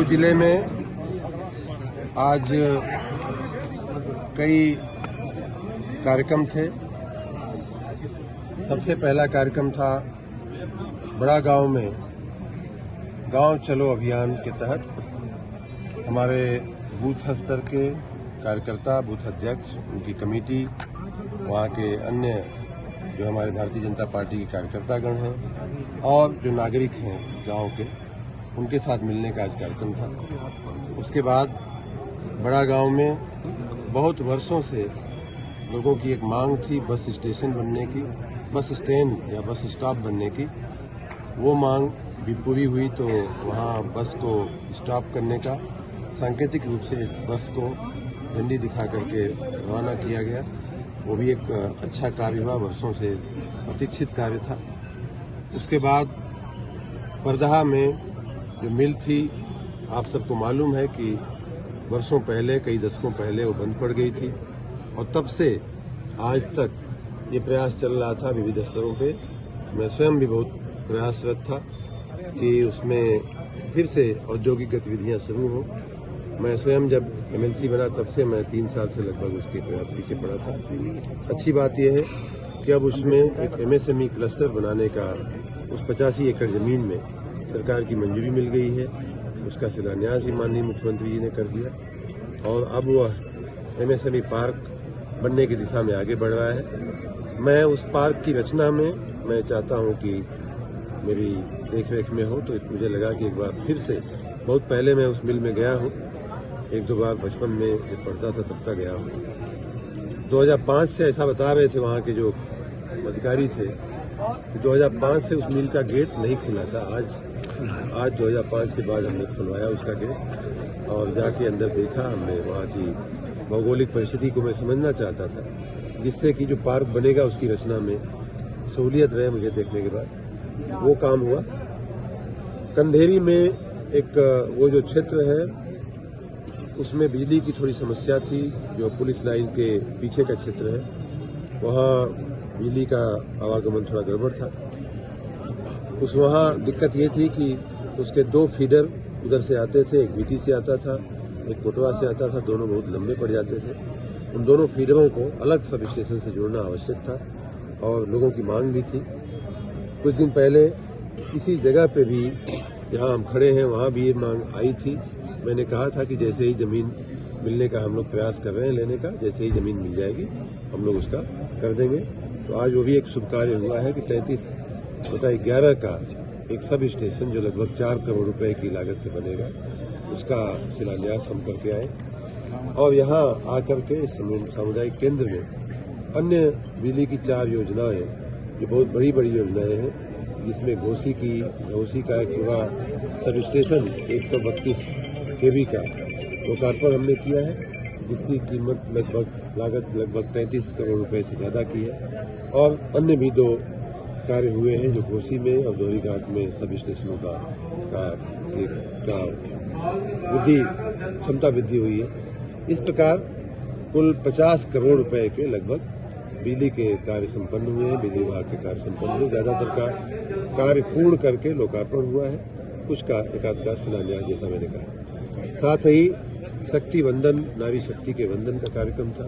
जिले में आज कई कार्यक्रम थे। सबसे पहला कार्यक्रम था बड़ा गांव में गांव चलो अभियान के तहत हमारे बूथ स्तर के कार्यकर्ता, बूथ अध्यक्ष, उनकी कमेटी, वहाँ के अन्य जो हमारे भारतीय जनता पार्टी के कार्यकर्तागण हैं और जो नागरिक हैं गांव के, उनके साथ मिलने का आज कार्यक्रम था। उसके बाद बड़ा गांव में बहुत वर्षों से लोगों की एक मांग थी बस स्टेशन बनने की, बस स्टैंड या बस स्टॉप बनने की। वो मांग भी पूरी हुई तो वहाँ बस को स्टॉप करने का सांकेतिक रूप से बस को झंडी दिखा करके रवाना किया गया। वो भी एक अच्छा कार्य हुआ, वर्षों से प्रतीक्षित कार्य था। उसके बाद परदहा में जो मिल थी, आप सबको मालूम है कि वर्षों पहले, कई दशकों पहले वो बंद पड़ गई थी और तब से आज तक ये प्रयास चल रहा था विविध स्तरों पे। मैं स्वयं भी बहुत प्रयासरत था कि उसमें फिर से औद्योगिक गतिविधियां शुरू हों। मैं स्वयं जब एमएलसी बना तब से मैं 3 साल से लगभग उसके पीछे पड़ा था। अच्छी बात यह है कि अब उसमें एक एमएसएमई क्लस्टर बनाने का उस 85 एकड़ जमीन में सरकार की मंजूरी मिल गई है। उसका शिलान्यास भी माननीय मुख्यमंत्री जी ने कर दिया और अब वह एमएसएमई पार्क बनने की दिशा में आगे बढ़ रहा है। मैं उस पार्क की रचना में मैं चाहता हूं कि मेरी देखरेख में हो, तो मुझे लगा कि एक बार फिर से, बहुत पहले मैं उस मिल में गया हूं, 1-2 बार बचपन में जब पढ़ता था तब का गया हूं। 2005 से ऐसा बता रहे थे वहाँ के जो अधिकारी थे कि 2005 से उस मिल का गेट नहीं खुला था। आज 2005 के बाद हमने खुलवाया उसका गेट और जाके अंदर देखा हमने। वहाँ की भौगोलिक परिस्थिति को मैं समझना चाहता था, जिससे कि जो पार्क बनेगा उसकी रचना में सहूलियत रहे। मुझे देखने के बाद वो काम हुआ। कंधेरी में एक वो जो क्षेत्र है उसमें बिजली की थोड़ी समस्या थी। जो पुलिस लाइन के पीछे का क्षेत्र है वहाँ बिजली का आवागमन थोड़ा गड़बड़ था। वहाँ दिक्कत ये थी कि उसके 2 फीडर उधर से आते थे, एक बीटी से आता था, एक कोटवा से आता था। दोनों बहुत लंबे पड़ जाते थे। उन दोनों फीडरों को अलग सब स्टेशन से जोड़ना आवश्यक था और लोगों की मांग भी थी। कुछ दिन पहले इसी जगह पे भी, जहाँ हम खड़े हैं, वहाँ भी ये मांग आई थी। मैंने कहा था कि जैसे ही जमीन मिलने का हम लोग प्रयास कर रहे हैं लेने का, जैसे ही जमीन मिल जाएगी हम लोग उसका कर देंगे। तो आज वो भी एक शुभ कार्य हुआ है कि 33/11 का एक सब स्टेशन जो लगभग 4 करोड़ रुपए की लागत से बनेगा, उसका शिलान्यास हम करके आए। और यहाँ आकर के सामुदायिक केंद्र में अन्य बिजली की 4 योजनाएं, जो बहुत बड़ी बड़ी योजनाएं हैं, जिसमें घोसी का एक पूरा सब स्टेशन 132 केवी का लोकार्पण हमने किया है, जिसकी कीमत लागत लगभग 33 करोड़ रुपए से ज़्यादा की है। और अन्य भी 2 कार्य हुए हैं जो घोसी में और दोहरी घाट में सब स्टेशनों का क्षमता वृद्धि हुई है। इस प्रकार कुल 50 करोड़ रुपए के लगभग बिजली के कार्य संपन्न हुए हैं, बिजली विभाग के कार्य संपन्न हुए। ज़्यादातर का कार्य पूर्ण करके लोकार्पण हुआ है, कुछ का एकाध का शिलान्यास, जैसा मैंने कहा। साथ ही शक्ति वंदन, नारी शक्ति के वंदन का कार्यक्रम था।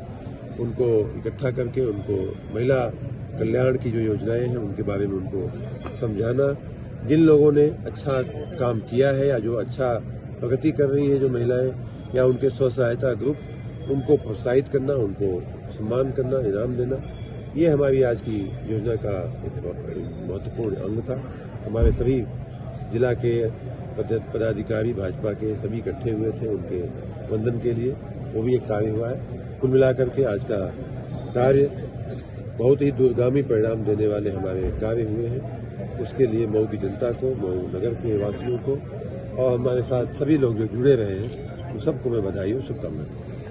उनको इकट्ठा करके उनको महिला कल्याण की जो योजनाएं हैं उनके बारे में उनको समझाना। जिन लोगों ने अच्छा काम किया है या जो अच्छा प्रगति कर रही हैं जो महिलाएं या उनके स्व सहायता ग्रुप, उनको प्रोत्साहित करना, उनको सम्मान करना, इनाम देना, ये हमारी आज की योजना का एक महत्वपूर्ण अंग था। हमारे सभी जिला के पदाधिकारी, भाजपा के सभी इकट्ठे हुए थे उनके वंदन के लिए। वो भी एक कार्य हुआ है। कुल मिलाकर के आज का कार्य बहुत ही दूरगामी परिणाम देने वाले हमारे कार्य हुए हैं। उसके लिए मऊ की जनता को, मऊ नगर के वासियों को और हमारे साथ सभी लोग जो जुड़े रहे हैं, उन सबको मैं बधाई और शुभकामनाएं।